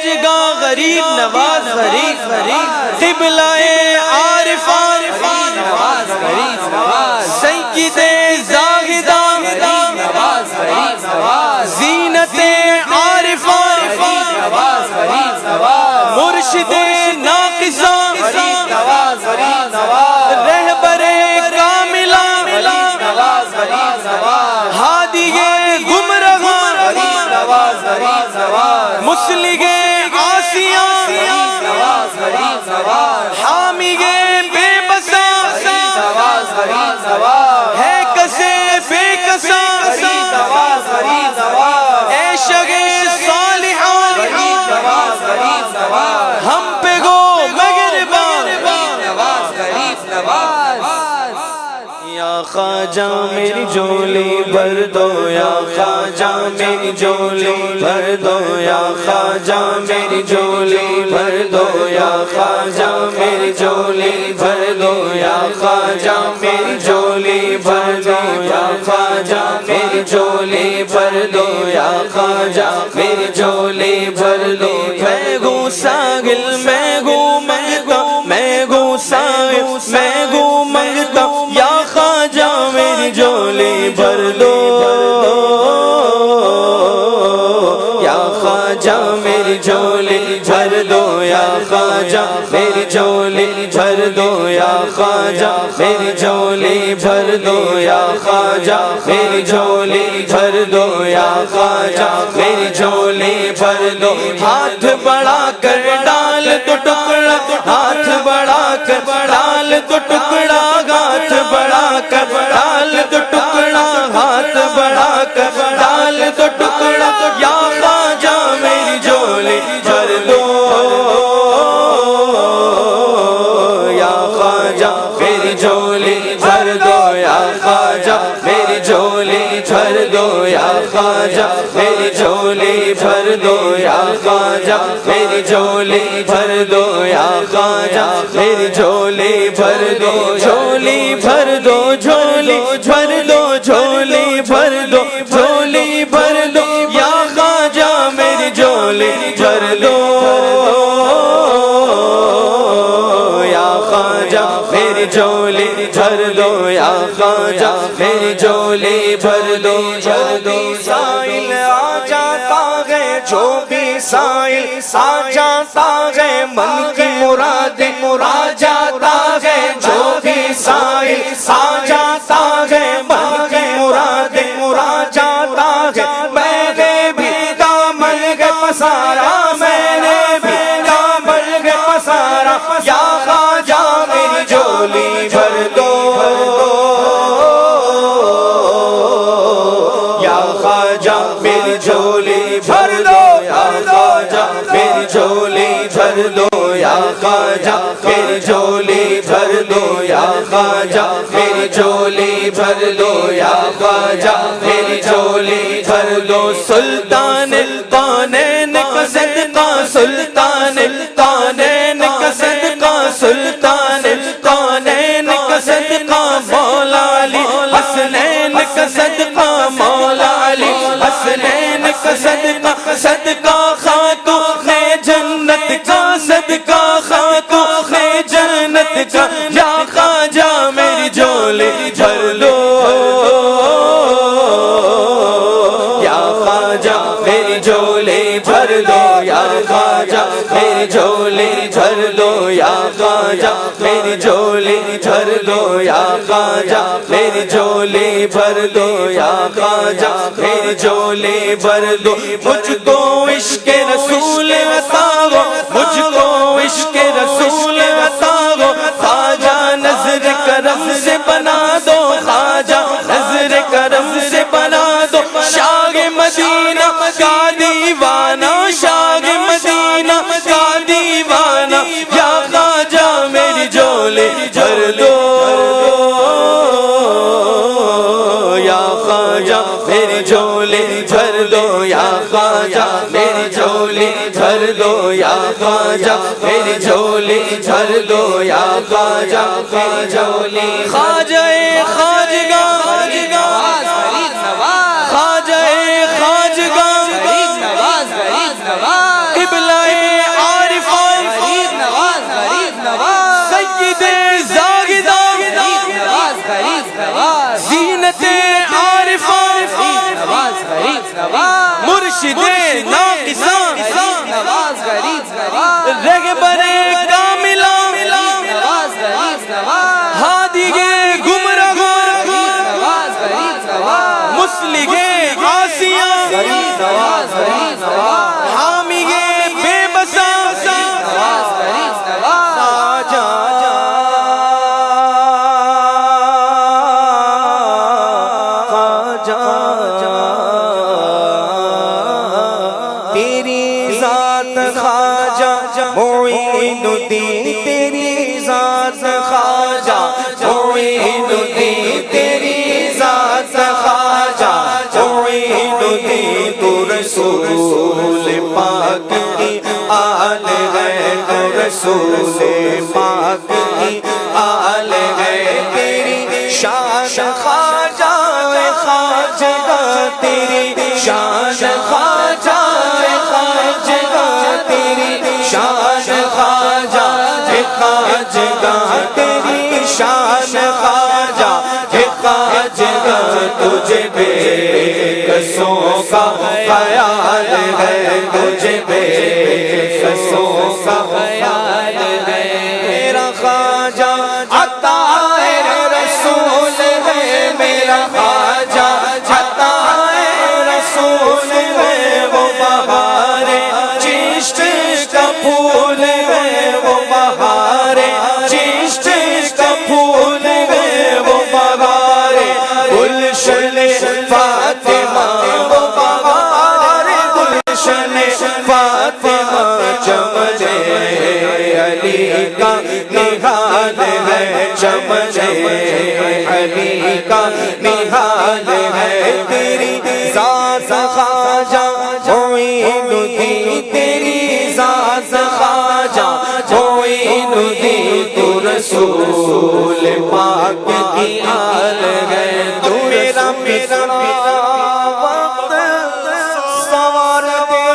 خواجگا غریب نواز غریب قبلہ عارفان سید زاہدان زینت عارفان مرشد ناقصان رہبر کاملان ہادی گمراہان مسلگ عاصیان حامی بے بساں ہے کسے بے کساں عشق صالحان ہم پہ گو مغربان یا خواجہ میری جھولی بھر دو یا خواجہ میری جھولی بھر دو یا خواجہ میری جھولی بھر دو یا خواجہ میری جھولی بھر دو یا خواجہ میری جھولی بھر دو یا خواجہ میری جھولی بھر دو یا خواجہ میری جھولی بھر دو میں گو ساحل میں گو منگتا میں گو ساحل میں گو منگتا یا خواجہ میری جھولی بھر دو یا خواجہ میری جھولی بھر دو یا خواجہ میری جھولی بھر دو یا خواجہ میری جھولی بھر دو یا خواجہ میری جھولی بھر دو یا خواجہ میری جھولی بھر دو ہاتھ بڑھا کر ڈال تو ٹکڑا ہاتھ بڑھا کر ڈال تو ٹکڑا ہاتھ بڑھا کر ڈال تو ٹکڑا ہاتھ بڑھا کر ڈال تو ٹکڑا یا خواجہ میری جھولی بھر دو یا خواجہ میری جھولی بھر دو یا خواجہ میری جھولی بھر دو یا خواجہ میری جھولی بھر دو یا خواجہ میری جھولی بھر دو یا خواجہ میری جھولی بھر دو جھولی بھر دو جھولی بھر دو جھولی بھر دو جھولی بھر دو یا خواجہ میری جھولی بھر دو یا خواجہ میری جھولی بھر دو یا خواجہ میری جھولی بھر دو سائل آ جاتا ہے جو بھی سائل آ جاتا ہے من کی مراد آ جاتا ہے جو بھی سائل آ جاتا ہے من کی مراد آ جاتا ہے میں نے بھی دامن کے پسارا میں نے بھی دامن کے پسارا یا خواجہ میری جھولی بھر دو یا خواجہ میری جھولی بھر دو یا خواجہ میری جھولی بھر دو یا خواجہ میری جھولی بھر دو یا خواجہ میری جھولی بھر دو یا خواجہ میری جھولی بھر دو سلطان القونین کا صدقہ سلطان القونین کا صدقہ سلطان القونین کا صدقہ مولا علی حسنین کا صدقہ مولا علی حسنین کا صدقہ صدقہ خاتون جنت کا صدقہ خاتون جنت کا یا خواجہ میری جھولی بھر دو یا خواجہ میری جھولی بھر دو یا خواجہ میری جھولی بھر دو یا خواجہ میری جھولی بھر دو یا خواجہ میری جھولی بھر دو یا خواجہ میری جھولی بھر دو مجھ کو عشق رسول بتاؤ مجھ کو عشق رسول بتاؤ خواجہ نظر کرم سے بنا دو خواجہ نظر کرم سے بنا دو شاہ مدینہ کا دیوانہ شاہ مدینہ کا دیوانہ یا خواجہ میری جھولی بھر دو یا خواجہ میری جھولی بھر دو یا خواجہ میری جھولی بھر دو یا خواجہ میری جھولی بھر دو یا خواجہ میری جھولی خواجہ خواجگاں خواجہ خواجگاں قبلہ مرشد ناقصاں نواز غریب نواز رہبر کاملاں نواز غریب نواز ہادی گمراہاں نواز غریب نواز مسلح عاصیاں غریب نواز غریب نواز حامی بے بساں نواز غریب نواز خواجہ تیری ذات خواجہ معین الدین تیری ذات خواجہ معین الدین تیری ذات خواجہ معین الدین تو رسول پاک کی آل ہے تو رسول پاک کی آل ہے تیری شان خواجہ خواجہ تیری شان خواجہ خواجہ تیری شان خواجہ خواجہ تیری شان خواجہ خواجہ تجھے بے کسوں کا خیال ہے تجھے بے کسوں کا خیال ہے میرا خواجہ عطائے رسول ہے میرا خواجہ عطائے رسول ہے وہ بہار چشت کا پھول ہے وہ بہار چشت کا پھول ہے وہ بہار گلشن فاطمہ وہ بہار گلشن فاطمہ چمنے علی کا نہال ہے چمنے علی کا نہال ہے تیری ذات خواجہ معین الدین تیری ذات خواجہ معین الدین تو رسول پاک کی آل ہے تو میرا وقت سوار دے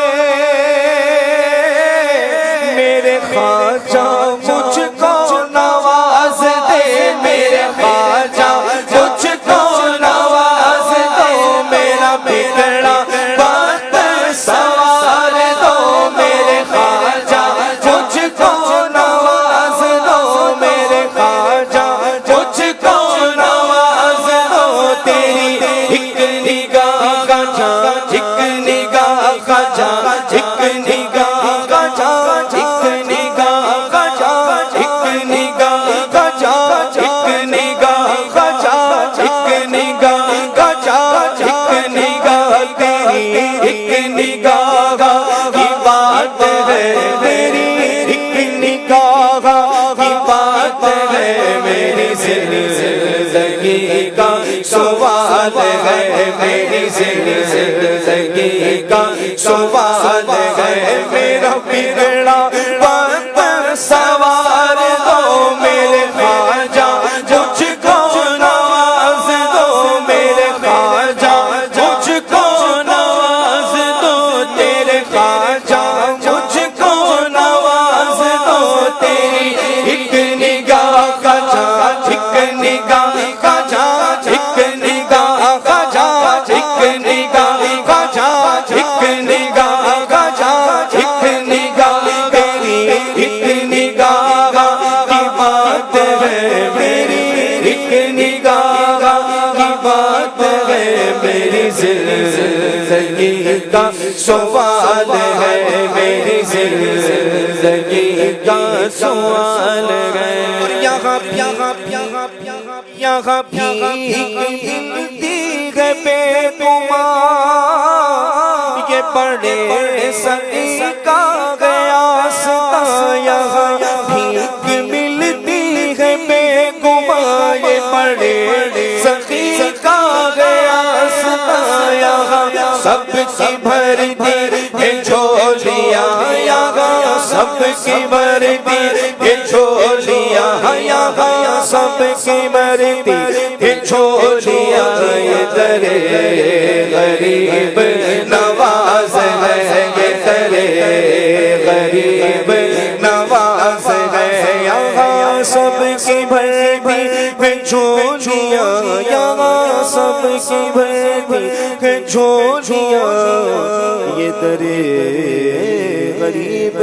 میرے خواجہ مجھ کو نواز دے میرے خواجہ مجھ کو نواز دے میرا بگڑا وقت سوار دو میرے خواجہ مجھ کو نواز دو میرے خواجہ مجھ کو نواز دو تیری ایک نگاہ کا جان ایک نگاہ کا جان ایک نگاہ کا جان ایک نگاہ کا جان ایک نگاہ کا جان ایک نگاہ کا جان ایک نگاہ کا جان ایک نگاہ تیری ایک نگاہ کی بات ہے میری ایک نگاہ کی بات ہے میری زندگی کا سوال ہے میری زندگی کا سوال ہے میرا بگڑا وقت سوار دو میرے خواجہ مجھ کو نواز دو میرے خواجہ مجھ کو نواز دو تیرے خواجہ مجھ کو نواز دو تیری ایک نگاہ کا جان ایک نگاہ کا جان ایک نگاہ کا جان ایک نگاہ کا جان ایک نگاہ کا جان ایک نگاہ تیری ایک نگاہ کی بات ہے میری ایک نگاہ کی بات ہے میری زندگی کا سوال ہے میری زندگی کا سوال ہے یہاں بھی ملتی ہے بے گمان یہ بڑے سخی کا گیا ستا یہاں بھیک ملتی ہے بے گمان یہ بڑے سخی کا گیا ستا یہاں سب کی بھر دی ہے جھولیاں یہاں سب کی بھر دی ہے جھولیاں یہاں سب کی بھر دی ہے جھولیاں یہ درے غریب نواز ہے یہ درے غریب نواز ہے یہاں سب کی بھر دی ہے جھولیاں یہاں سب کی بھر دی ہے جھولیاں کے درے غریب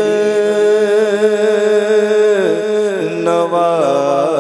نواز